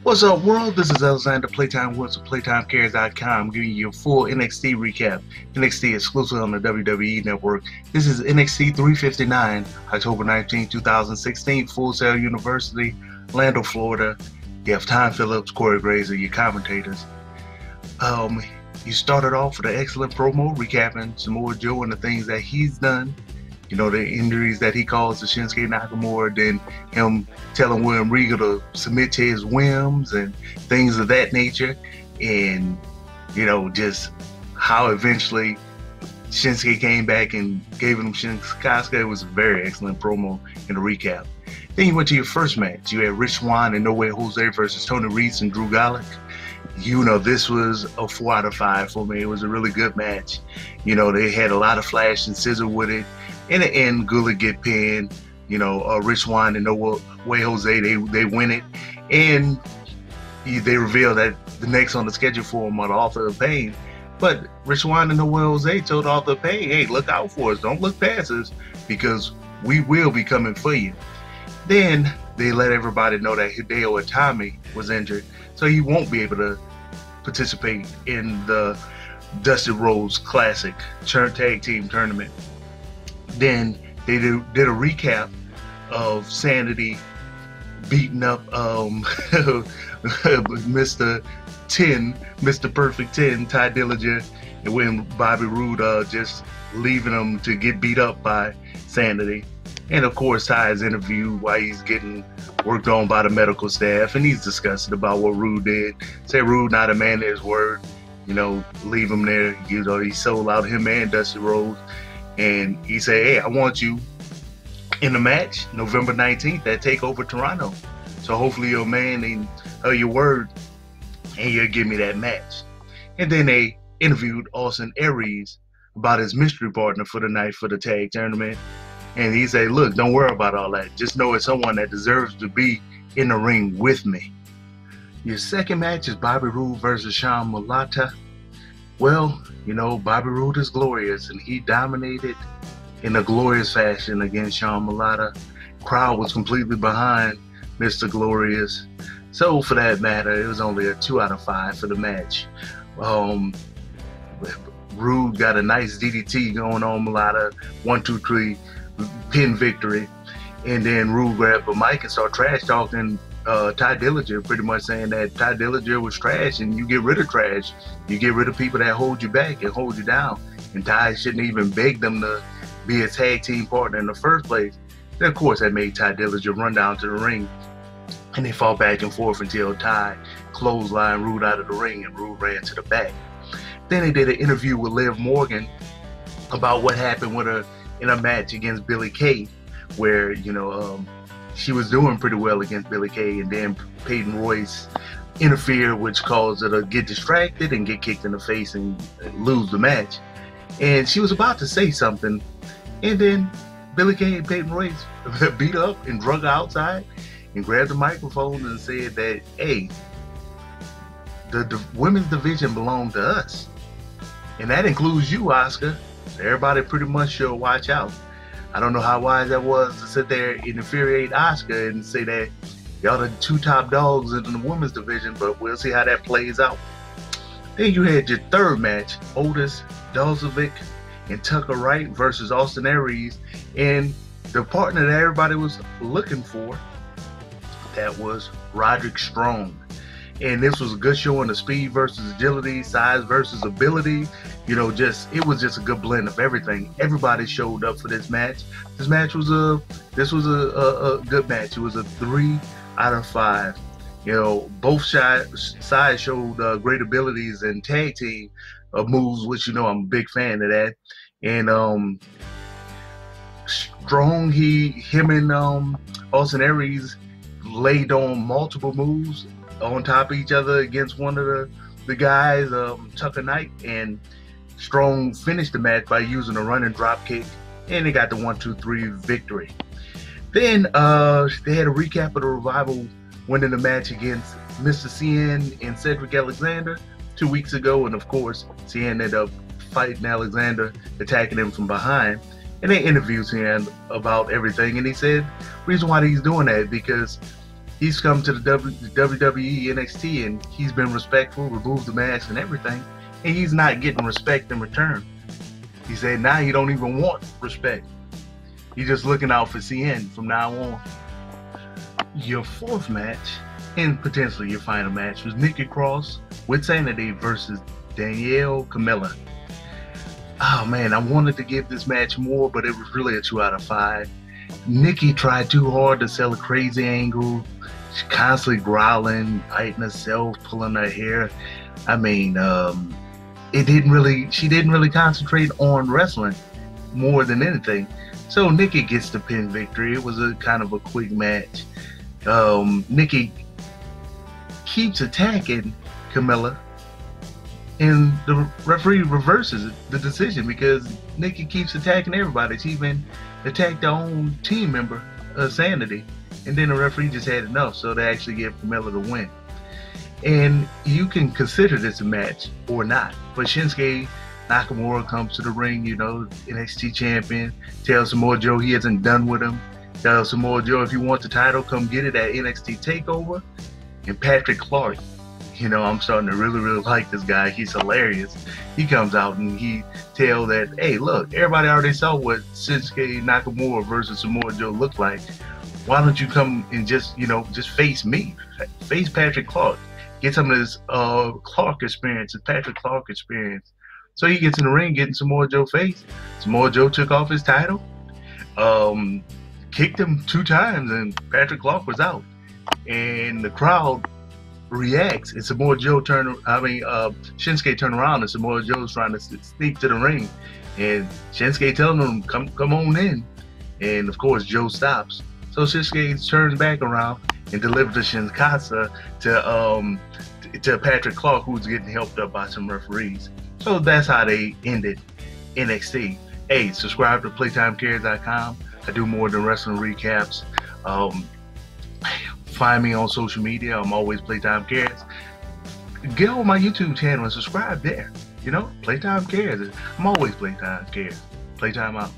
What's up, world? This is Alexander Playtime Woods of PlayTimeCares.com, giving you a full NXT recap. NXT exclusive on the WWE Network. This is NXT 359, October 19, 2016, Full Sail University, Orlando, Florida. You have Tom Phillips, Corey Graves are your commentators. You started off with an excellent promo recapping Samoa Joe and the things that he's done. You know, the injuries that he caused to Shinsuke Nakamura, then him telling William Regal to submit to his whims and things of that nature. And, you know, just how eventually Shinsuke came back and gave him Shinsuke. It was a very excellent promo in the recap. Then you went to your first match. You had Rich Swann and No Way Jose versus Tony Reese and Drew Gulak. You know, this was a 4 out of 5 for me. It was a really good match. You know, they had a lot of flash and scissor with it. In the end, Gulak get pinned. You know, Rich Swann and No Way Jose, they win it. And they reveal that the next on the schedule for him are the Author of Pain. But Rich Swann and No Way Jose told the Author of Pain, hey, look out for us. Don't look past us because we will be coming for you. Then they let everybody know that Hideo Itami was injured, so he won't be able to participate in the Dusty Rhodes Classic Tag Team Tournament. Then they did a recap of Sanity beating up Mr. 10, Mr. Perfect 10, Ty Dillinger, and when Bobby Roode just leaving him to get beat up by Sanity. And of course, Ty's interviewed while he's getting worked on by the medical staff, and he's discussing about what Roode did. Say Roode not a man of his word, you know, leave him there. You know, he sold out him and Dusty Rhodes. And he said, hey, I want you in the match November 19th at TakeOver Toronto. So hopefully your man and your word, and you'll give me that match. And then they interviewed Austin Aries about his mystery partner for the night for the tag tournament. And he said, look, don't worry about all that. Just know it's someone that deserves to be in the ring with me. Your second match is Bobby Roode versus Sean Mulata. Well, you know, Bobby Roode is glorious, and he dominated in a glorious fashion against Sean Mulata. Crowd was completely behind Mr. Glorious. So for that matter, it was only a 2 out of 5 for the match. Roode got a nice DDT going on Mulata, 1, 2, 3 pin victory. And then Roode grabbed the mic and started trash talking Ty Dillinger, pretty much saying that Ty Dillinger was trash, and you get rid of trash. You get rid of people that hold you back and hold you down. And Ty shouldn't even beg them to be a tag team partner in the first place. Then, of course, that made Ty Dillinger run down to the ring, and they fought back and forth until Ty clotheslined Roode out of the ring, and Roode ran to the back. Then they did an interview with Liv Morgan about what happened with her in a match against Billie Kay, where, you know, she was doing pretty well against Billie Kay, and then Peyton Royce interfered, which caused her to get distracted and get kicked in the face and lose the match. And she was about to say something, and then Billie Kay and Peyton Royce beat her up and drug her outside and grabbed the microphone and said that, hey, the women's division belonged to us. And that includes you, Asuka. Everybody pretty much should watch out. I don't know how wise that was to sit there and infuriate Asuka and say that y'all the 2 top dogs in the women's division, but we'll see how that plays out. Then you had your third match, Otis Dozovic and Tucker Wright versus Austin Aries, and the partner that everybody was looking for, that was Roderick Strong. And this was a good showing of speed versus agility, size versus ability. You know, it was just a good blend of everything. Everybody showed up for this match. This was a good match. It was a 3 out of 5. You know, both sides showed great abilities and tag team moves, which, you know, I'm a big fan of that. And Strong, him and Austin Aries laid on multiple moves on top of each other against one of the guys, Tucker Knight, and Strong finished the match by using a running drop kick, and they got the 1, 2, 3 victory. Then they had a recap of the Revival winning the match against Mr. Cien and Cedric Alexander 2 weeks ago, and of course Cien ended up fighting Alexander, attacking him from behind. And they interviewed him about everything, and he said reason why he's doing that because He's come to the WWE NXT and he's been respectful, removed the mask and everything, and he's not getting respect in return. He said now he don't even want respect. He's just looking out for CN from now on. Your fourth match, and potentially your final match, was Nikki Cross with Sanity versus Danielle Camilla. Oh man, I wanted to give this match more, but it was really a 2 out of 5. Nikki tried too hard to sell a crazy angle. She's constantly growling, biting herself, pulling her hair. I mean, she didn't really concentrate on wrestling more than anything. So Nikki gets the pin victory. It was a kind of a quick match. Nikki keeps attacking Camilla, and the referee reverses the decision because Nikki keeps attacking everybody. She even attacked her own team member, Sanity, and then the referee just had enough, so they actually gave Camilla the win. And you can consider this a match or not, but Shinsuke Nakamura comes to the ring, you know, NXT champion, tells Samoa Joe he isn't done with him. Tells Samoa Joe if you want the title, come get it at NXT TakeOver. And Patrick Clark, you know, I'm starting to really like this guy. He's hilarious. He comes out and he tells that, hey, look, everybody already saw what Shinsuke Nakamura versus Samoa Joe looked like. Why don't you come and just face me, face Patrick Clark, get some of this Clark experience, the Patrick Clark experience. So he gets in the ring, getting Samoa Joe face. Samoa Joe took off his title, kicked him 2 times, and Patrick Clark was out. And the crowd reacts, and Shinsuke turned around, and Samoa Joe's trying to sneak to the ring, and Shinsuke telling him, come on in. And of course, Joe stops. So Shinsuke turns back around and delivers the Shinkasa to Patrick Clark, who's getting helped up by some referees. So that's how they ended NXT. Hey, subscribe to PlayTimeCares.com. I do more than wrestling recaps. Find me on social media. I'm always Playtime Cares. Get on my YouTube channel and subscribe there. You know, Playtime Cares. I'm always Playtime Cares. Playtime out.